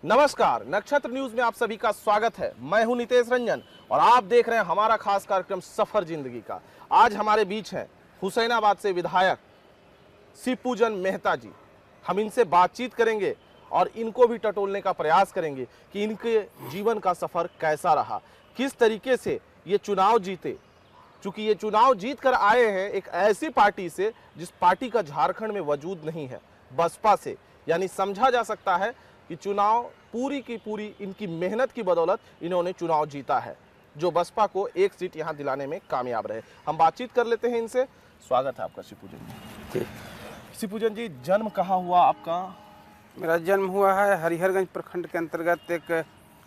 नमस्कार, नक्षत्र न्यूज में आप सभी का स्वागत है। मैं हूं नितेश रंजन और आप देख रहे हैं हमारा खास कार्यक्रम सफर जिंदगी का। आज हमारे बीच हैं हुसैनाबाद से विधायक शिवपूजन मेहता जी। हम इनसे बातचीत करेंगे और इनको भी टटोलने का प्रयास करेंगे कि इनके जीवन का सफर कैसा रहा, किस तरीके से ये चुनाव जीते। चूंकि ये चुनाव जीत कर आए हैं एक ऐसी पार्टी से जिस पार्टी का झारखंड में वजूद नहीं है, बसपा से। यानी समझा जा सकता है कि चुनाव पूरी की पूरी इनकी मेहनत की बदौलत इन्होंने चुनाव जीता है, जो बसपा को एक सीट यहां दिलाने में कामयाब रहे। हम बातचीत कर लेते हैं इनसे। स्वागत है आपका शिवपूजन जी। शिवपूजन जी, जन्म कहाँ हुआ आपका? मेरा जन्म हुआ है हरिहरगंज प्रखंड के अंतर्गत एक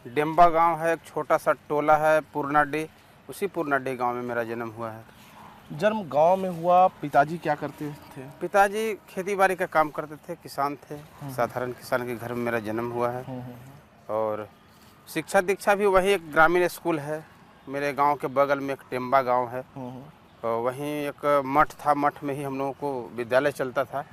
डेम्बा गांव है, एक छोटा सा टोला है पूर्णाडीह, उसी पूर्णाडीह गांव में मेरा जन्म हुआ है। जन्म गांव में हुआ। पिताजी क्या करते थे? पिताजी खेती बाड़ी का काम करते थे, किसान थे। साधारण किसान के घर में मेरा जन्म हुआ है। और शिक्षा दीक्षा भी वही एक ग्रामीण स्कूल है मेरे गांव के बगल में, एक टेम्बा गांव है। और वहीं एक मठ था, मठ में ही हम लोगों को विद्यालय चलता था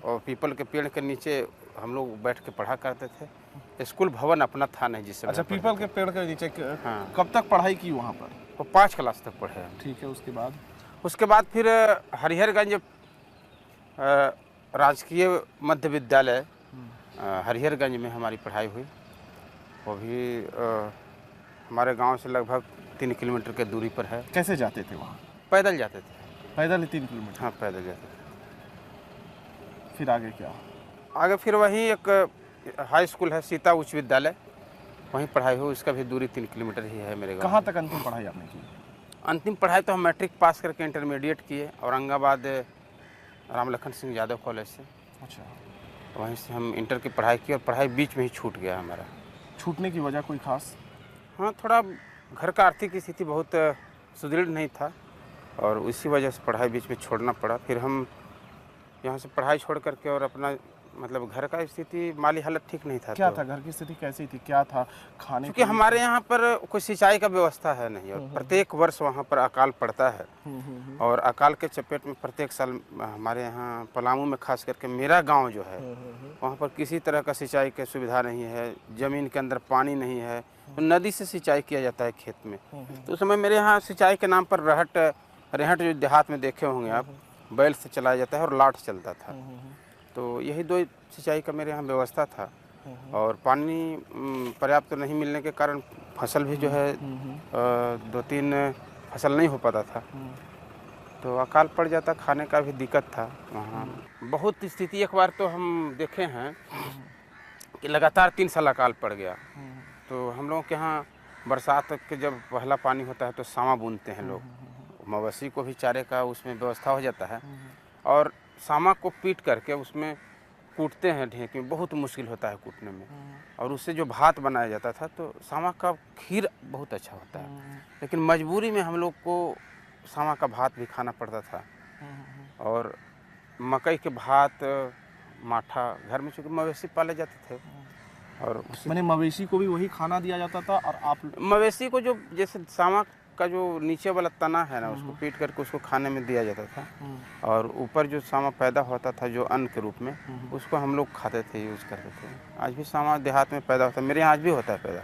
और पीपल के पेड़ के नीचे हम लोग बैठ के पढ़ा करते थे। स्कूल भवन अपना था नहीं जिससे। अच्छा, पीपल के पेड़ के नीचे। हाँ। कब तक पढ़ाई की वहाँ पर? तो 5 क्लास तक पढ़े हम। ठीक है, उसके बाद फिर हरिहरगंज राजकीय मध्य विद्यालय हरिहरगंज में हमारी पढ़ाई हुई। वो भी हमारे गांव से लगभग 3 किलोमीटर के दूरी पर है। कैसे जाते थे वहाँ? पैदल जाते थे। पैदल ही 3 किलोमीटर? हाँ, पैदल जाते थे। फिर आगे क्या? आगे फिर वहीं एक हाई स्कूल है, सीता उच्च विद्यालय, वहीं पढ़ाई हुई। उसका भी दूरी 3 किलोमीटर ही है मेरे गाँव। कहाँ तक अंतिम पढ़ाई आपने की? अंतिम पढ़ाई तो हम मैट्रिक पास करके इंटरमीडिएट किए औरंगाबाद राम लखन सिंह यादव कॉलेज से। अच्छा। वहीं से हम इंटर की पढ़ाई की और पढ़ाई बीच में ही छूट गया हमारा। छूटने की वजह कोई खास? हाँ, थोड़ा घर का आर्थिक स्थिति बहुत सुदृढ़ नहीं था और उसी वजह से पढ़ाई बीच में छोड़ना पड़ा। फिर हम यहाँ से पढ़ाई छोड़ करके और अपना मतलब घर का स्थिति, माली हालत ठीक नहीं था। क्या था घर की स्थिति, कैसी थी, क्या था खाने? क्योंकि हमारे यहाँ पर कोई सिंचाई का व्यवस्था है नहीं और प्रत्येक वर्ष वहाँ पर अकाल पड़ता है। और अकाल के चपेट में प्रत्येक साल हमारे यहाँ पलामू में खास करके मेरा गांव जो है वहाँ पर किसी तरह का सिंचाई की सुविधा नहीं है। ज़मीन के अंदर पानी नहीं है, तो नदी से सिंचाई किया जाता है खेत में। तो उस समय मेरे यहाँ सिंचाई के नाम पर रहट जो देहात में देखे होंगे आप, बैल से चलाया जाता है और लाठ चलता था। तो यही 2 सिंचाई का मेरे यहाँ व्यवस्था था। और पानी पर्याप्त नहीं मिलने के कारण फसल भी जो है 2-3 फसल नहीं हो पाता था। तो अकाल पड़ जाता, खाने का भी दिक्कत था वहाँ। बहुत स्थिति एक बार तो हम देखे हैं कि लगातार 3 साल अकाल पड़ गया। तो हम लोगों के यहाँ बरसात के जब पहला पानी होता है तो सामा बुनते हैं लोग, मवेशी को भी चारे का उसमें व्यवस्था हो जाता है। और सामा को पीट करके उसमें कूटते हैं ढेंकी में, बहुत मुश्किल होता है कूटने में। और उससे जो भात बनाया जाता था तो सामा का खीर बहुत अच्छा होता है। लेकिन मजबूरी में हम लोग को सामा का भात भी खाना पड़ता था। और मकई के भात, माठा, घर में चूँकि मवेशी पाले जाते थे और मैंने मवेशी को भी वही खाना दिया जाता था। और आप मवेशी को जो जैसे सामा का जो नीचे वाला तना है ना, उसको पीट करके उसको खाने में दिया जाता था। और ऊपर जो सामा पैदा होता था जो अन्न के रूप में, उसको हम लोग खाते थे, यूज़ करते थे। आज भी सामा देहात में पैदा होता है, मेरे यहाँ आज भी होता है पैदा।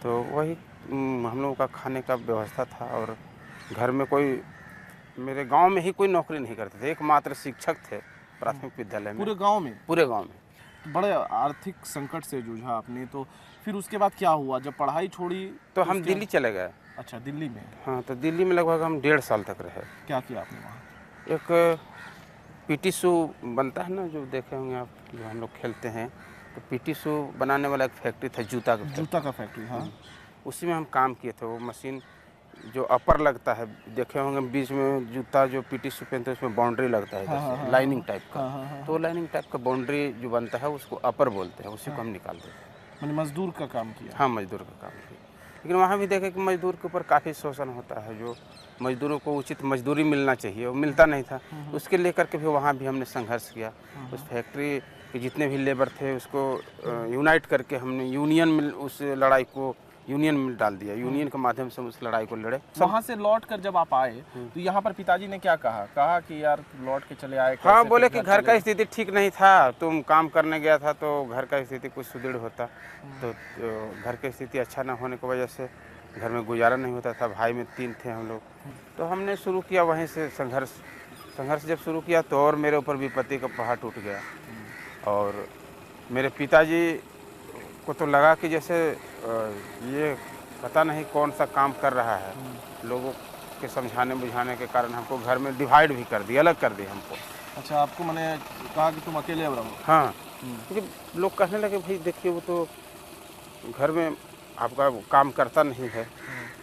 तो वही हम लोगों का खाने का व्यवस्था था। और घर में कोई, मेरे गांव में ही कोई नौकरी नहीं करते थे, एकमात्र शिक्षक थे प्राथमिक विद्यालय में। पूरे गाँव में? पूरे गाँव में। बड़े आर्थिक संकट से जूझा आपने। तो फिर उसके बाद क्या हुआ जब पढ़ाई छोड़ी? तो हम दिल्ली चले गए। अच्छा, दिल्ली में? हाँ, तो दिल्ली में लगभग हम 1.5 साल तक रहे। क्या किया आपने वहाँ? एक पीटी शू बनता है ना, जो देखे होंगे आप, जो हम लोग खेलते हैं, तो पीटी शू बनाने वाला एक फैक्ट्री था, जूता का फैक्ट्री। हाँ। उसी में हम काम किए थे। वो मशीन जो अपर लगता है, देखे होंगे बीच में जूता जो पीटी शू पहनते हैं उसमें बाउंड्री लगता है, जैसे लाइनिंग टाइप का। तो लाइनिंग टाइप का बाउंड्री जो बनता है उसको अपर बोलते हैं, उसी को हम निकालते थे। मैंने मजदूर का काम किया? हाँ, मजदूर का काम किया। लेकिन वहाँ भी देखे कि मजदूर के ऊपर काफ़ी शोषण होता है। जो मजदूरों को उचित मजदूरी मिलना चाहिए वो मिलता नहीं था। उसके लेकर के भी वहाँ भी हमने संघर्ष किया। उस फैक्ट्री के जितने भी लेबर थे उसको यूनाइट करके हमने यूनियन में उस लड़ाई को यूनियन में डाल दिया। यूनियन के माध्यम से हम उस लड़ाई को लड़े। वहाँ से लौट कर जब आप आए तो यहाँ पर पिताजी ने क्या कहा कि यार लौट के चले आए हाँ, कैसे, बोले फिर कि घर का चले? स्थिति ठीक नहीं था, तुम काम करने गया था तो घर का स्थिति कुछ सुदृढ़ होता, तो घर की स्थिति अच्छा ना होने की वजह से घर में गुजारा नहीं होता था। भाई में 3 थे हम लोग, तो हमने शुरू किया वहीं से संघर्ष जब शुरू किया तो और मेरे ऊपर विपत्ति का पहाड़ टूट गया। और मेरे पिताजी को तो लगा कि जैसे ये पता नहीं कौन सा काम कर रहा है। लोगों के समझाने बुझाने के कारण हमको घर में डिवाइड भी कर दिया, अलग कर दिया हमको। अच्छा, आपको मैंने कहा कि तुम अकेले अब रहो। हाँ, क्योंकि लोग कहने लगे भाई देखिए वो तो घर में आपका काम करता नहीं है,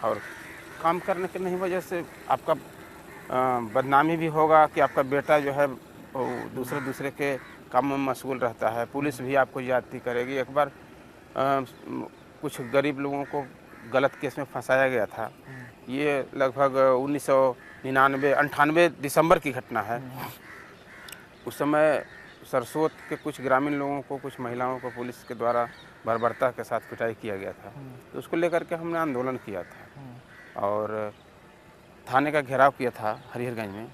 और काम करने के नहीं वजह से आपका बदनामी भी होगा कि आपका बेटा जो है वो दूसरे के काम में मशगूल रहता है, पुलिस भी आपको ज्यादती करेगी। एक बार कुछ गरीब लोगों को गलत केस में फंसाया गया था। ये लगभग 1999 दिसंबर की घटना है। उस समय सरसोत के कुछ ग्रामीण लोगों को, कुछ महिलाओं को पुलिस के द्वारा बर्बरता के साथ पिटाई किया गया था। तो उसको लेकर के हमने आंदोलन किया था और थाने का घेराव किया था हरिहरगंज में।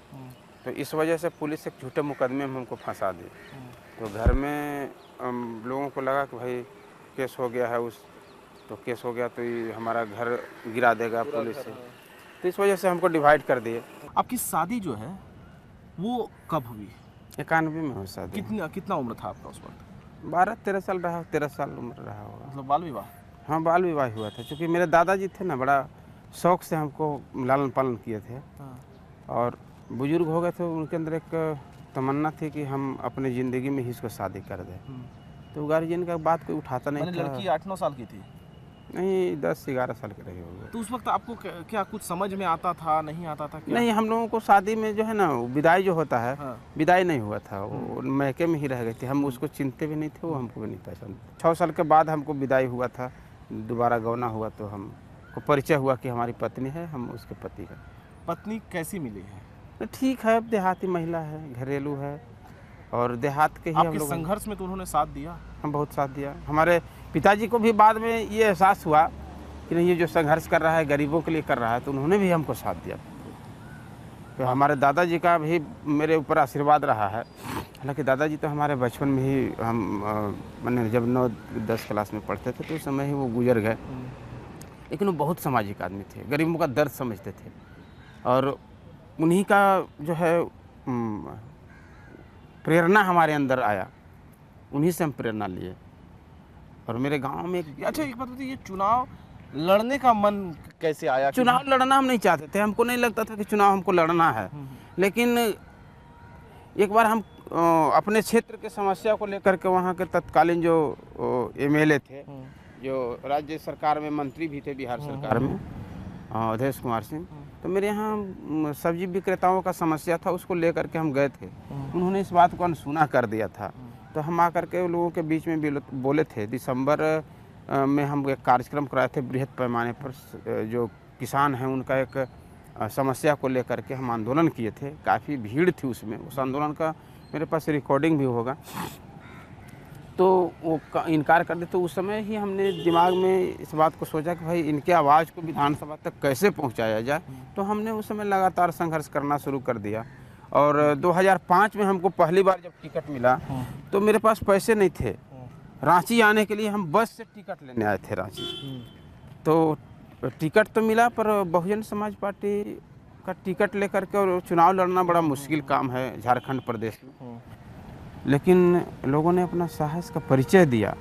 तो इस वजह से पुलिस एक झूठे मुकदमे में हमको फंसा दी। तो घर में लोगों को लगा कि भाई केस हो गया है, तो केस हो गया तो ये हमारा घर गिरा देगा पुलिस से, तो इस वजह से हमको डिवाइड कर दिए। आपकी शादी जो है वो कब हुई? 91 में हो शादी। कितना उम्र था आपका उस वक्त? 12-13 साल रहा, 13 साल उम्र रहा होगा। मतलब बाल विवाह? हाँ, बाल विवाह हुआ था, क्योंकि मेरे दादाजी थे ना, बड़ा शौक से हमको लालन पालन किए थे। और बुजुर्ग हो गए थे, उनके अंदर एक तमन्ना थी कि हम अपने ज़िंदगी में ही इसको शादी कर दें। तो गार्जियन का बात कोई उठाता नहीं था। लड़की 8-9 साल की थी? नहीं, 10-11 साल के रहे होंगे। तो उस वक्त आपको क्या कुछ समझ में आता था, नहीं आता था क्या? नहीं, हम लोगों को शादी में जो है ना विदाई जो होता है, हाँ। विदाई नहीं हुआ था, वो मैके में ही रह गए थे। हम उसको चिंते भी नहीं थे, वो हमको भी नहीं पहचानते। 6 साल के बाद हमको विदाई हुआ था, दोबारा गौना हुआ तो हमको परिचय हुआ कि हमारी पत्नी है, हम उसके पति हैं। पत्नी कैसी मिली है? ठीक है, अब देहाती महिला है, घरेलू है, और देहात के ही हम आपके लोग। संघर्ष में तो उन्होंने साथ दिया? हम बहुत साथ दिया। हमारे पिताजी को भी बाद में ये एहसास हुआ कि नहीं, ये जो संघर्ष कर रहा है गरीबों के लिए कर रहा है, तो उन्होंने भी हमको साथ दिया। तो हमारे दादाजी का भी मेरे ऊपर आशीर्वाद रहा है। हालांकि दादाजी तो हमारे बचपन में ही, हम मैंने जब 9-10 क्लास में पढ़ते थे तो उस समय ही वो गुजर गए। लेकिन वो बहुत सामाजिक आदमी थे, गरीबों का दर्द समझते थे, और उन्हीं का जो है प्रेरणा हमारे अंदर आया, उन्हीं से हम प्रेरणा लिए। और मेरे गांव में अच्छा, एक बात बताइए, चुनाव लड़ने का मन कैसे आया? चुनाव लड़ना हम नहीं चाहते थे, हमको नहीं लगता था कि चुनाव हमको लड़ना है। लेकिन एक बार हम अपने क्षेत्र के समस्या को लेकर के वहाँ के तत्कालीन जो MLA थे, जो राज्य सरकार में मंत्री भी थे बिहार सरकार में, अवधेश कुमार सिंह, तो मेरे यहाँ सब्जी विक्रेताओं का समस्या था, उसको लेकर के हम गए थे। उन्होंने इस बात को अनसुना कर दिया था। तो हम आकर के लोगों के बीच में बोले थे। दिसंबर में हम एक कार्यक्रम कराए थे बृहद पैमाने पर, जो किसान हैं उनका एक समस्या को लेकर के हम आंदोलन किए थे। काफ़ी भीड़ थी उसमें, उस आंदोलन का मेरे पास रिकॉर्डिंग भी होगा। तो वो इनकार कर दे, तो उस समय ही हमने दिमाग में इस बात को सोचा कि भाई इनके आवाज़ को विधानसभा तक कैसे पहुंचाया जाए। तो हमने उस समय लगातार संघर्ष करना शुरू कर दिया। और 2005 में हमको पहली बार जब टिकट मिला तो मेरे पास पैसे नहीं थे। रांची आने के लिए हम बस से टिकट लेने आए थे रांची। तो टिकट तो मिला, पर बहुजन समाज पार्टी का टिकट लेकर के और चुनाव लड़ना बड़ा मुश्किल काम है झारखंड प्रदेश में। लेकिन लोगों ने अपना साहस का परिचय दिया।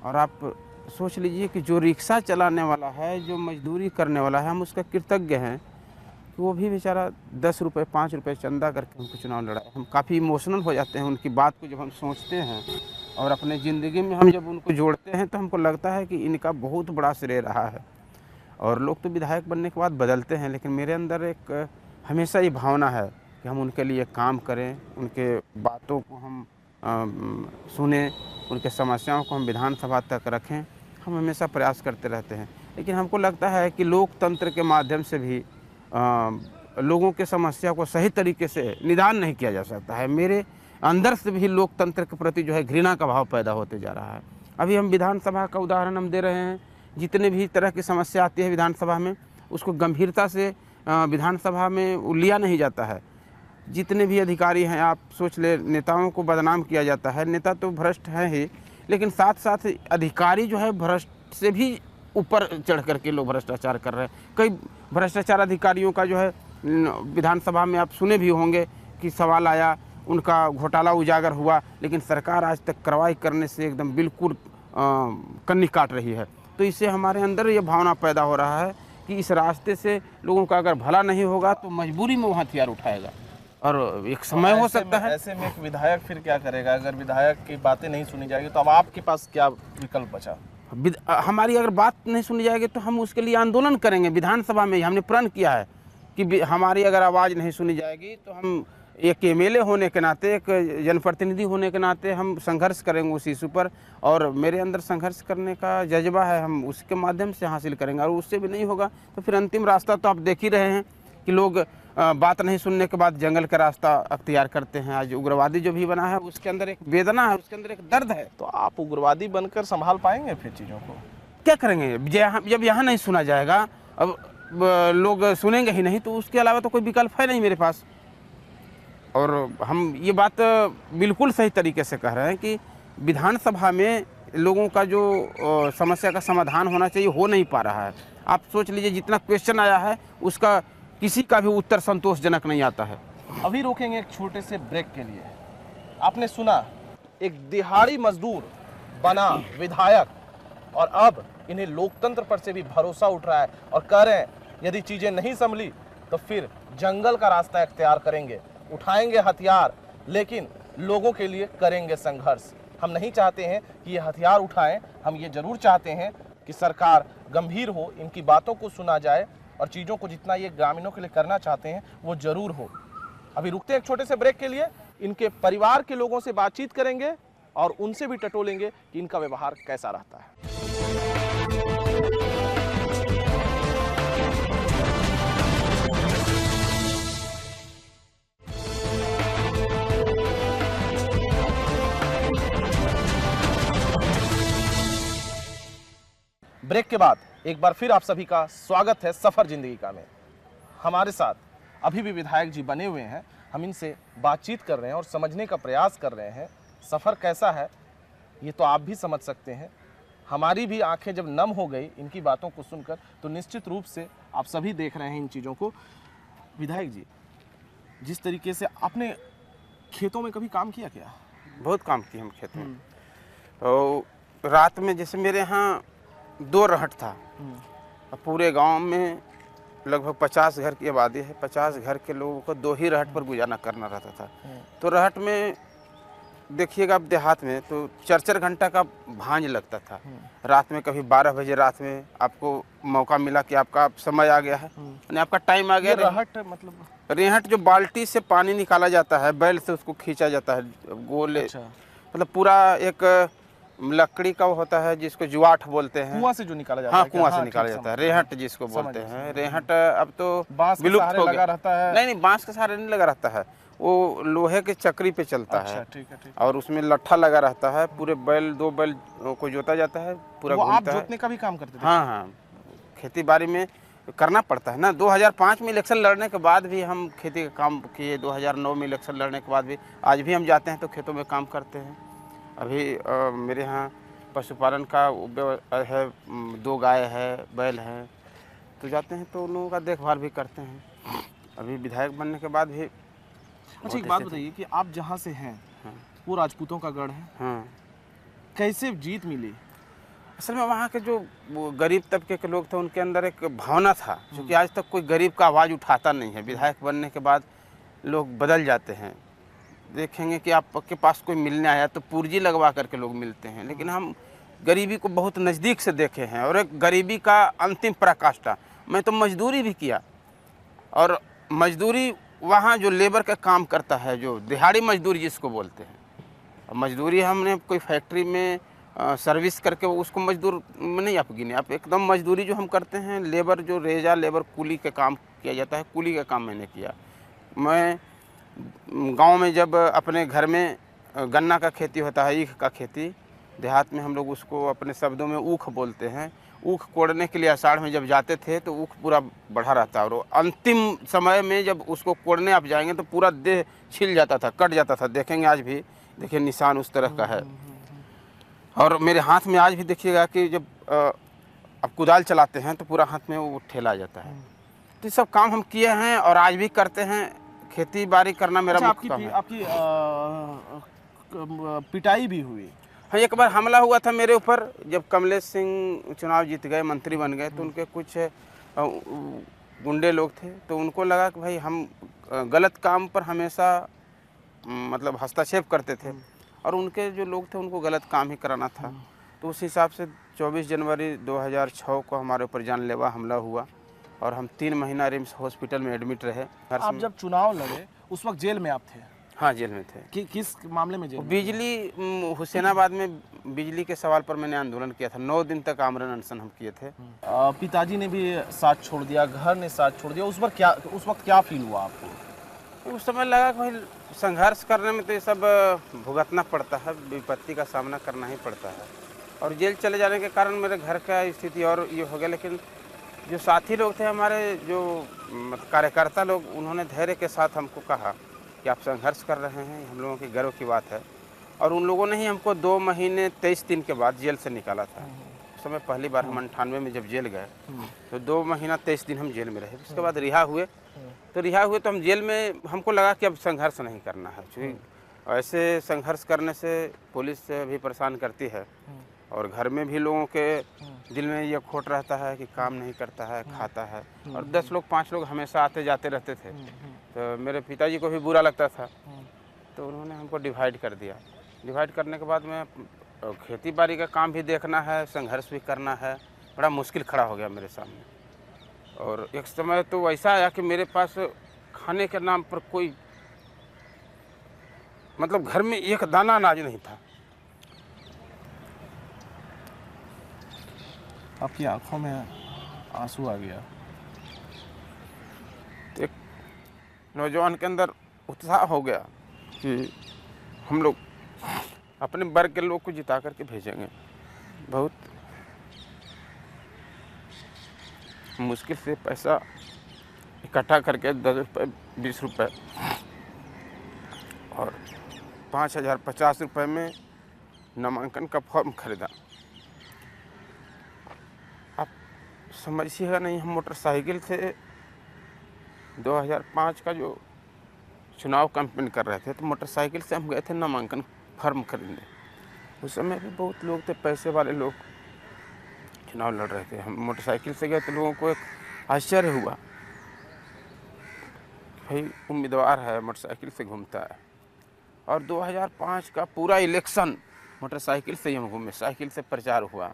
और आप सोच लीजिए कि जो रिक्शा चलाने वाला है, जो मजदूरी करने वाला है, हम उसका कृतज्ञ हैं कि वो भी बेचारा 10 रुपये 5 रुपये चंदा करके हमको चुनाव लड़ाए। हम काफ़ी इमोशनल हो जाते हैं उनकी बात को जब हम सोचते हैं, और अपने ज़िंदगी में हम जब उनको जोड़ते हैं तो हमको लगता है कि इनका बहुत बड़ा श्रेय रहा है। और लोग तो विधायक बनने के बाद बदलते हैं, लेकिन मेरे अंदर एक हमेशा ये भावना है कि हम उनके लिए काम करें, उनके बातों को हम सुने, उनके समस्याओं को हम विधानसभा तक रखें। हम हमेशा प्रयास करते रहते हैं। लेकिन हमको लगता है कि लोकतंत्र के माध्यम से भी लोगों के समस्या को सही तरीके से निदान नहीं किया जा सकता है। मेरे अंदर से भी लोकतंत्र के प्रति जो है घृणा का भाव पैदा होते जा रहा है। अभी हम विधानसभा का उदाहरण हम दे रहे हैं जितने भी तरह की समस्या आती है विधानसभा में उसको गंभीरता से विधानसभा में लिया नहीं जाता है। जितने भी अधिकारी हैं, आप सोच ले, नेताओं को बदनाम किया जाता है। नेता तो भ्रष्ट हैं ही, लेकिन साथ साथ अधिकारी जो है भ्रष्ट से भी ऊपर चढ़ करके लोग भ्रष्टाचार कर रहे हैं। कई भ्रष्टाचार अधिकारियों का जो है विधानसभा में आप सुने भी होंगे कि सवाल आया, उनका घोटाला उजागर हुआ, लेकिन सरकार आज तक कार्रवाई करने से एकदम बिल्कुल कन्नी काट रही है। तो इससे हमारे अंदर ये भावना पैदा हो रहा है कि इस रास्ते से लोगों का अगर भला नहीं होगा तो मजबूरी में वो हथियार उठाएगा और एक समय हो सकता है। ऐसे में एक विधायक फिर क्या करेगा? अगर विधायक की बातें नहीं सुनी जाएगी तो अब आपके पास क्या विकल्प बचा? हमारी अगर बात नहीं सुनी जाएगी तो हम उसके लिए आंदोलन करेंगे विधानसभा में। हमने प्रण किया है कि हमारी अगर आवाज़ नहीं सुनी जाएगी तो हम एक एमएलए होने के नाते, एक जनप्रतिनिधि होने के नाते हम संघर्ष करेंगे उस इशू पर। और मेरे अंदर संघर्ष करने का जज्बा है, हम उसके माध्यम से हासिल करेंगे। और उससे भी नहीं होगा तो फिर अंतिम रास्ता तो आप देख ही रहे हैं कि लोग बात नहीं सुनने के बाद जंगल का रास्ता अख्तियार करते हैं। आज उग्रवादी जो भी बना है उसके अंदर एक वेदना है, उसके अंदर एक दर्द है। तो आप उग्रवादी बनकर संभाल पाएंगे फिर चीज़ों को? क्या करेंगे जब यहाँ नहीं सुना जाएगा? अब लोग सुनेंगे ही नहीं तो उसके अलावा तो कोई विकल्प है नहीं मेरे पास। और हम ये बात बिल्कुल सही तरीके से कह रहे हैं कि विधानसभा में लोगों का जो समस्या का समाधान होना चाहिए हो नहीं पा रहा है। आप सोच लीजिए जितना क्वेश्चन आया है उसका किसी का भी उत्तर संतोषजनक नहीं आता है। अभी रोकेंगे एक छोटे से ब्रेक के लिए। आपने सुना, एक दिहाड़ी मजदूर बना विधायक और अब इन्हें लोकतंत्र पर से भी भरोसा उठ रहा है और कह रहे हैं यदि चीजें नहीं संभली तो फिर जंगल का रास्ता इख्तियार करेंगे, उठाएंगे हथियार, लेकिन लोगों के लिए करेंगे संघर्ष। हम नहीं चाहते हैं कि ये हथियार उठाएं, हम ये जरूर चाहते हैं कि सरकार गंभीर हो, इनकी बातों को सुना जाए और चीज़ों को जितना ये ग्रामीणों के लिए करना चाहते हैं वो जरूर हो। अभी रुकते हैं एक छोटे से ब्रेक के लिए, इनके परिवार के लोगों से बातचीत करेंगे और उनसे भी टटोलेंगे कि इनका व्यवहार कैसा रहता है। ब्रेक के बाद एक बार फिर आप सभी का स्वागत है सफर जिंदगी का में। हमारे साथ अभी भी विधायक जी बने हुए हैं, हम इनसे बातचीत कर रहे हैं और समझने का प्रयास कर रहे हैं सफ़र कैसा है ये तो आप भी समझ सकते हैं। हमारी भी आंखें जब नम हो गई इनकी बातों को सुनकर तो निश्चित रूप से आप सभी देख रहे हैं इन चीज़ों को। विधायक जी, जिस तरीके से आपने खेतों में कभी काम किया क्या? बहुत काम किया हम खेत में। और रात में जैसे मेरे यहाँ 2 रहट था, पूरे गांव में लगभग 50 घर की आबादी है, 50 घर के लोगों को 2 ही रहट पर गुजारा करना रहता था। तो रहट में देखिएगा आप देहात में तो 4-4 घंटा का भांज लगता था। रात में कभी 12 बजे रात में आपको मौका मिला कि आपका समय आ गया है, यानी आपका टाइम आ गया। रहट मतलब रेहट जो बाल्टी से पानी निकाला जाता है, बैल से उसको खींचा जाता है गोल। अच्छा। मतलब पूरा एक लकड़ी का होता है जिसको जुआठ बोलते हैं, कुआं से जो निकाला जाता है। हाँ, कुआं से निकाला जाता है, रेहट जिसको बोलते हैं। रेहट अब तो विलुप्त हो गया रहता है। नहीं, बांस के सहारे नहीं लगा रहता है, वो लोहे के चक्री पे चलता है। ठीक है। और उसमें लट्ठा लगा रहता है, पूरे बैल 2 बैल को जोता जाता है, पूरा वो आप घूमता है। जोतने का भी काम करते थे? हाँ, खेती बाड़ी में करना पड़ता है ना। 2005 में इलेक्शन लड़ने के बाद भी हम खेती का काम किए, 2009 में इलेक्शन लड़ने के बाद भी आज भी हम जाते हैं तो खेतों में काम करते हैं। अभी मेरे यहाँ पशुपालन का है, 2 गाय है, बैल है, तो जाते हैं तो उन लोगों का देखभाल भी करते हैं। अभी विधायक बनने के बाद भी। अच्छा, एक बात बताइए कि आप जहाँ से हैं वो राजपूतों का गढ़ है, हाँ, कैसे जीत मिली? असल में वहाँ के जो गरीब तबके के लोग थे उनके अंदर एक भावना था, क्योंकि आज तक कोई गरीब का आवाज़ उठाता नहीं है। विधायक बनने के बाद लोग बदल जाते हैं। देखेंगे कि आपके पास कोई मिलने आया तो पूर्जी लगवा करके लोग मिलते हैं, लेकिन हम गरीबी को बहुत नज़दीक से देखे हैं। और एक गरीबी का अंतिम पराकाष्ठा, मैं तो मजदूरी भी किया, और मजदूरी वहाँ जो लेबर का काम करता है, जो दिहाड़ी मजदूरी जिसको बोलते हैं, मजदूरी हमने कोई फैक्ट्री में सर्विस करके उसको मजदूर में नहीं आप गिने, आप एकदम मजदूरी जो हम करते हैं, लेबर जो रेजा लेबर कूली का काम किया जाता है, कूली का काम मैंने किया। मैं गांव में जब अपने घर में गन्ना का खेती होता है, ईख का खेती, देहात में हम लोग उसको अपने शब्दों में ऊख बोलते हैं, ऊख कोड़ने के लिए आषाढ़ में जब जाते थे तो ऊख पूरा बढ़ा रहता है, और वो अंतिम समय में जब उसको कोड़ने आप जाएंगे तो पूरा देह छिल जाता था, कट जाता था। देखेंगे आज भी, देखिए निशान उस तरह का है। और मेरे हाथ में आज भी देखिएगा कि जब आप कुदाल चलाते हैं तो पूरा हाथ में वो ठेला जाता है। तो ये सब काम हम किए हैं और आज भी करते हैं। खेती बाड़ी करना मेरा मुख्य काम है। आपकी पिटाई भी हुई? हाँ, एक बार हमला हुआ था मेरे ऊपर, जब कमलेश सिंह चुनाव जीत गए, मंत्री बन गए, तो उनके कुछ गुंडे लोग थे, तो उनको लगा कि भाई हम गलत काम पर हमेशा मतलब हस्तक्षेप करते थे, और उनके जो लोग थे उनको गलत काम ही कराना था। तो उस हिसाब से 24 जनवरी 2006 को हमारे ऊपर जानलेवा हमला हुआ और हम 3 महीना रिम्स हॉस्पिटल में एडमिट रहे। आप जब चुनाव लड़े उस वक्त जेल में आप थे? हाँ, जेल में थे। किस मामले में जेल में? बिजली, हुसैनाबाद में बिजली के सवाल पर मैंने आंदोलन किया था। 9 दिन तक आमरण अनशन हम किए थे। पिताजी ने भी साथ छोड़ दिया, घर ने साथ छोड़ दिया, उस वक्त क्या फील हुआ आपको? उस समय लगा कि भाई संघर्ष करने में तो ये सब भुगतना पड़ता है, विपत्ति का सामना करना ही पड़ता है। और जेल चले जाने के कारण मेरे घर का स्थिति और ये हो गया। लेकिन जो साथी लोग थे हमारे, जो कार्यकर्ता लोग, उन्होंने धैर्य के साथ हमको कहा कि आप संघर्ष कर रहे हैं, हम लोगों की गर्व की बात है। और उन लोगों ने ही हमको 2 महीने 23 दिन के बाद जेल से निकाला था। उस समय पहली बार हम 98 में जब जेल गए तो 2 महीना 23 दिन हम जेल में रहे। उसके बाद रिहा हुए। तो हम जेल में, हमको लगा कि अब संघर्ष नहीं करना है, क्योंकि ऐसे संघर्ष करने से पुलिस भी परेशान करती है और घर में भी लोगों के दिल में ये खोट रहता है कि काम नहीं करता है, खाता है। और 10 लोग 5 लोग हमेशा आते जाते रहते थे, तो मेरे पिताजी को भी बुरा लगता था। तो उन्होंने हमको डिवाइड कर दिया। डिवाइड करने के बाद में खेती बाड़ी का काम भी देखना है, संघर्ष भी करना है, बड़ा मुश्किल खड़ा हो गया मेरे सामने। और एक समय तो ऐसा आया कि मेरे पास खाने के नाम पर कोई, मतलब घर में एक दाना अनाज नहीं था। आपकी आंखों में आंसू आ गया। एक नौजवान के अंदर उत्साह हो गया कि हम लोग अपने वर्ग के लोग को जिता करके भेजेंगे। बहुत मुश्किल से पैसा इकट्ठा करके 10 रुपये, 20 रुपये और 5,000, 50 रुपये में नामांकन का फॉर्म खरीदा। आप समझिएगा नहीं, हम मोटरसाइकिल से 2005 का जो चुनाव कैंपेन कर रहे थे, तो मोटरसाइकिल से हम गए थे नामांकन फॉर्म खरीदने। उस समय भी बहुत लोग थे, पैसे वाले लोग चुनाव लड़ रहे थे। हम मोटरसाइकिल से गए तो लोगों को एक आश्चर्य हुआ, भाई उम्मीदवार है, मोटरसाइकिल से घूमता है। और 2005 का पूरा इलेक्शन मोटरसाइकिल से ही हम घूमे, साइकिल से प्रचार हुआ।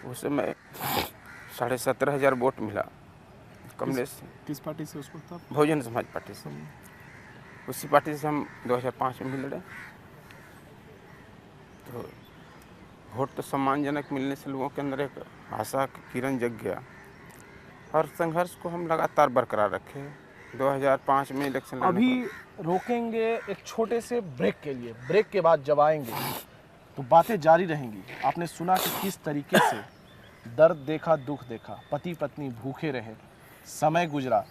उस समय 17,500 वोट मिला कमलेश। किस पार्टी से उस वक्त? बहुजन समाज पार्टी से। उसी पार्टी से हम 2005 में भी लड़े। तो वोट तो सम्मानजनक मिलने से लोगों के अंदर एक आशा की किरण जग गया और संघर्ष को हम लगातार बरकरार रखे। 2005 में इलेक्शन अभी रोकेंगे एक छोटे से ब्रेक के लिए। ब्रेक के बाद जब आएंगे तो बातें जारी रहेंगी। आपने सुना कि किस तरीके से दर्द देखा, दुख देखा, पति पत्नी भूखे रहे, समय गुजरा,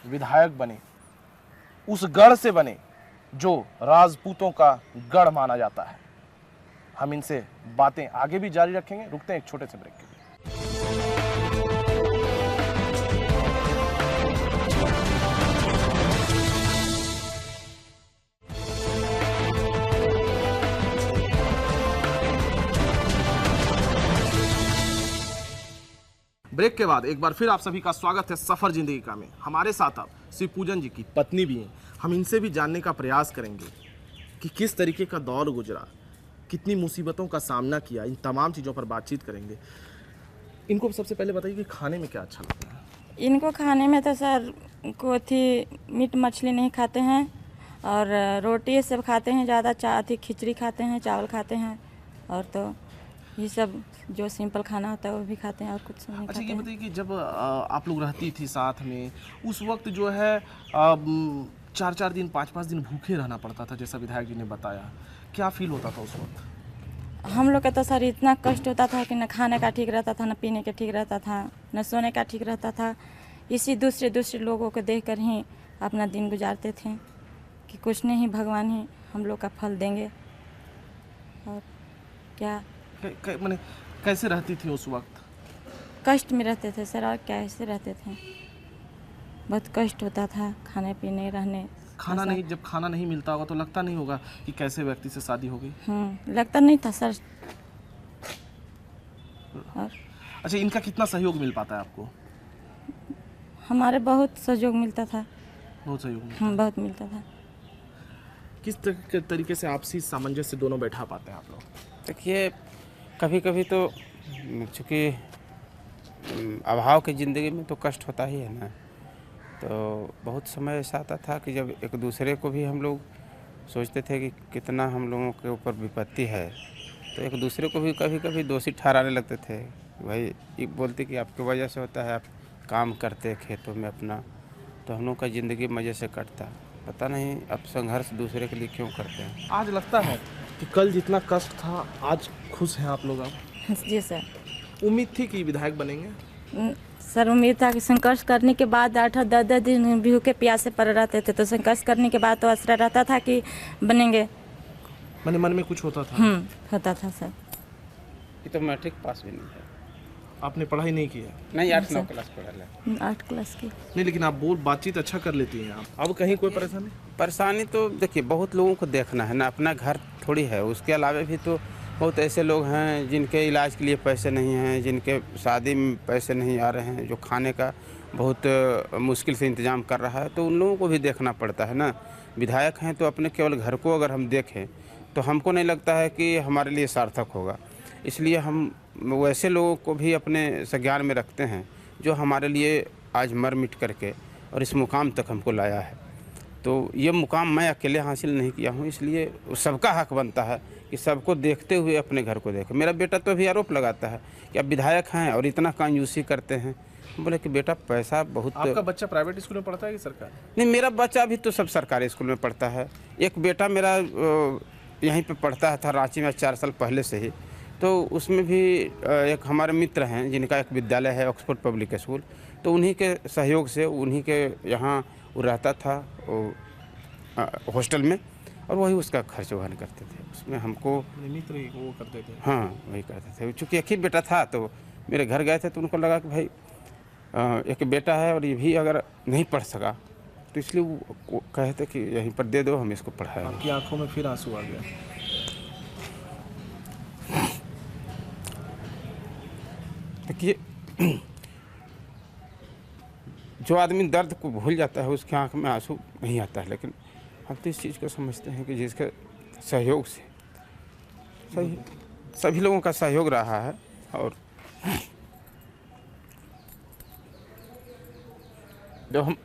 विधायक बने, उस गढ़ से बने जो राजपूतों का गढ़ माना जाता है। हम इनसे बातें आगे भी जारी रखेंगे। रुकते हैं एक छोटे से ब्रेक के लिए। ब्रेक के बाद एक बार फिर आप सभी का स्वागत है सफर जिंदगी का में। हमारे साथ आप शिवपूजन जी की पत्नी भी हैं। हम इनसे भी जानने का प्रयास करेंगे कि किस तरीके का दौर गुजरा, कितनी मुसीबतों का सामना किया। इन तमाम चीज़ों पर बातचीत करेंगे। इनको सबसे पहले बताइए कि खाने में क्या अच्छा लगता है? इनको खाने में तो सर को मीट मछली नहीं खाते हैं और रोटी सब खाते हैं ज़्यादा, खिचड़ी खाते हैं, चावल खाते हैं, और तो ये सब जो सिंपल खाना होता है वो भी खाते हैं और कुछ नहीं खाते हैं। ये बताइए कि जब आप लोग रहती थी साथ में, उस वक्त जो है 4-4 दिन 5-5 दिन भूखे रहना पड़ता था, जैसा विधायक जी ने बताया। क्या फील होता था उस वक्त? हम लोग का तो सर इतना कष्ट होता था कि न खाने का ठीक रहता था, न पीने का ठीक रहता था, न सोने का ठीक रहता था। इसी दूसरे लोगों को देखकर ही अपना दिन गुजारते थे कि कुछ नहीं, भगवान ही हम लोग का फल देंगे। और क्या मैंने कैसे रहती थी उस वक्त? कष्ट में रहते थे सर, और कैसे रहते थे, बहुत कष्ट होता था खाने पीने रहने। खाना नहीं, जब खाना नहीं मिलता होगा तो लगता नहीं होगा कि कैसे व्यक्ति से शादी हो गई? लगता नहीं था सर। और अच्छा, इनका कितना सहयोग मिल पाता है आपको? हमारे बहुत सहयोग मिलता था। बहुत सहयोग मिलता है। बहुत मिलता था। किस तरीके से आपसी सामंजस्य दोनों बैठा पाते हैं आप लोग? देखिए, कभी कभी तो चूँकि अभाव की ज़िंदगी में तो कष्ट होता ही है ना, तो बहुत समय ऐसा आता था कि जब एक दूसरे को भी हम लोग सोचते थे कि कितना हम लोगों के ऊपर विपत्ति है, तो एक दूसरे को भी कभी कभी दोषी ठहराने लगते थे। भाई ये बोलते कि आपकी वजह से होता है, आप काम करते खेतों में अपना, तो हम लोग का ज़िंदगी मज़े से कटता। पता नहीं अब संघर्ष दूसरे के लिए क्यों करते हैं। आज लगता है कि कल जितना कष्ट था आज खुश हैं आप लोग? अब जी सर। उम्मीद थी कि विधायक बनेंगे? सर उम्मीद था कि संघर्ष करने के बाद 8-10 दिन भी भूखे प्यासे पड़ रहते थे, तो संघर्ष करने के बाद तो आश्रय रहता था कि बनेंगे। मैंने मन में कुछ होता था? होता था सर। ये तो मैट्रिक पास भी नहीं है। आपने पढ़ाई नहीं किया? नहीं, 8-9 क्लास पढ़ा है। 8 क्लास की। नहीं, लेकिन आप बातचीत अच्छा कर लेती हैं आप। अब कहीं कोई परेशानी? परेशानी तो देखिए, बहुत लोगों को देखना है ना, अपना घर थोड़ी है, उसके अलावा भी तो बहुत ऐसे लोग हैं जिनके इलाज के लिए पैसे नहीं हैं, जिनके शादी में पैसे नहीं आ रहे हैं, जो खाने का बहुत मुश्किल से इंतज़ाम कर रहा है, तो उन लोगों को भी देखना पड़ता है ना। विधायक हैं तो अपने केवल घर को अगर हम देखें तो हमको नहीं लगता है कि हमारे लिए सार्थक होगा। इसलिए हम वैसे लोगों को भी अपने संज्ञान में रखते हैं जो हमारे लिए आज मर मिट करके और इस मुकाम तक हमको लाया है। तो ये मुकाम मैं अकेले हासिल नहीं किया हूँ, इसलिए सबका हक बनता है कि सबको देखते हुए अपने घर को देखें। मेरा बेटा तो अभी आरोप लगाता है कि आप विधायक हैं और इतना कंजूसी करते हैं। बोले कि बेटा पैसा बहुत। आपका बच्चा प्राइवेट स्कूल में पढ़ता है कि सरकारी? नहीं, मेरा बच्चा अभी तो सब सरकारी स्कूल में पढ़ता है। एक बेटा मेरा यहीं पे पढ़ता था रांची में 4 साल पहले से ही, तो उसमें भी एक हमारे मित्र हैं जिनका एक विद्यालय है ऑक्सफोर्ड पब्लिक स्कूल, तो उन्हीं के सहयोग से उन्हीं के यहाँ वो रहता था हॉस्टल में, और वही उसका खर्च वहन करते थे। उसमें हमको मित्र ही वो करते थे? हाँ, वही करते थे। चूँकि एक ही बेटा था तो मेरे घर गए थे तो उनको लगा कि भाई एक बेटा है और ये भी अगर नहीं पढ़ सका, तो इसलिए वो कहे थे कि यहीं पर दे दो, हम इसको पढ़ाएंगे। आपकी आंखों में फिर आंसू आ गया? देखिए, जो आदमी दर्द को भूल जाता है उसकी आंख में आंसू नहीं आता है, लेकिन हम तो इस चीज़ को समझते हैं कि जिसके सहयोग से सभी लोगों का सहयोग रहा है। और जब हम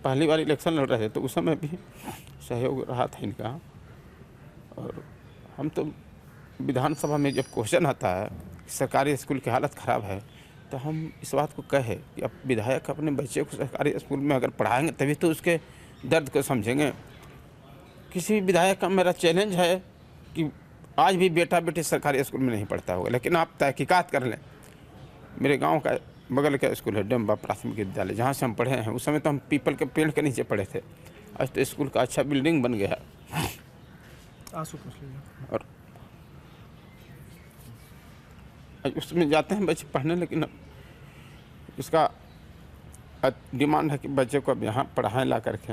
पहली बार इलेक्शन लड़ रहे थे तो उस समय भी सहयोग रहा था इनका। और हम तो विधानसभा में जब क्वेश्चन आता है कि सरकारी स्कूल की हालत ख़राब है, तो हम इस बात को कहे कि अब विधायक अपने बच्चे को सरकारी स्कूल में अगर पढ़ाएंगे तभी तो उसके दर्द को समझेंगे। किसी भी विधायक का मेरा चैलेंज है कि आज भी बेटा बेटी सरकारी स्कूल में नहीं पढ़ता होगा, लेकिन आप तहकीकात कर लें। मेरे गांव का बगल का स्कूल है डम्बा प्राथमिक विद्यालय, जहाँ से हम पढ़े हैं। उस समय तो हम पीपल के पेड़ के नीचे पढ़े थे। आज तो स्कूल का अच्छा बिल्डिंग बन गया। आंसू पूछ लीजिए। और उसमें जाते हैं बच्चे पढ़ने, लेकिन इसका डिमांड है कि बच्चे को अब यहाँ पढ़ाएं ला करके।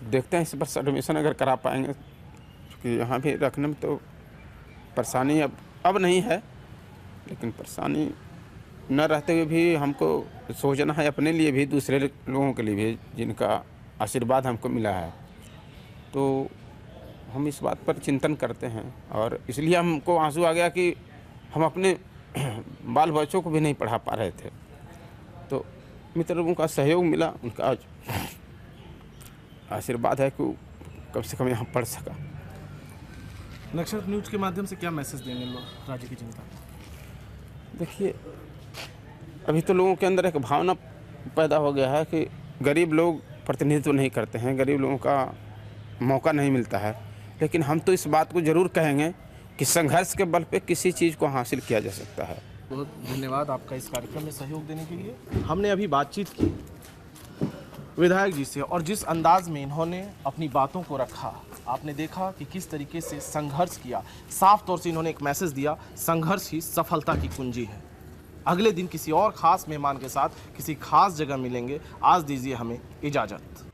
देखते हैं इस वर्ष एडमिशन अगर करा पाएंगे, क्योंकि यहाँ भी रखने में तो परेशानी अब नहीं है, लेकिन परेशानी न रहते हुए भी हमको सोचना है अपने लिए भी, दूसरे लोगों के लिए भी जिनका आशीर्वाद हमको मिला है। तो हम इस बात पर चिंतन करते हैं और इसलिए हमको आंसू आ गया कि हम अपने बाल बच्चों को भी नहीं पढ़ा पा रहे थे। तो मित्र लोगों का सहयोग मिला, उनका आज आशीर्वाद है कि कम से कम यहाँ पढ़ सका। नक्षत्र न्यूज़ के माध्यम से क्या मैसेज देंगे लोग राज्य की जनता को? देखिए, अभी तो लोगों के अंदर एक भावना पैदा हो गया है कि गरीब लोग प्रतिनिधित्व नहीं करते हैं, गरीब लोगों का मौका नहीं मिलता है। लेकिन हम तो इस बात को ज़रूर कहेंगे कि संघर्ष के बल पे किसी चीज़ को हासिल किया जा सकता है। बहुत धन्यवाद आपका इस कार्यक्रम में सहयोग देने के लिए। हमने अभी बातचीत की विधायक जी से और जिस अंदाज में इन्होंने अपनी बातों को रखा, आपने देखा कि किस तरीके से संघर्ष किया। साफ तौर से इन्होंने एक मैसेज दिया, संघर्ष ही सफलता की कुंजी है। अगले दिन किसी और खास मेहमान के साथ किसी खास जगह मिलेंगे। आज दीजिए हमें इजाज़त।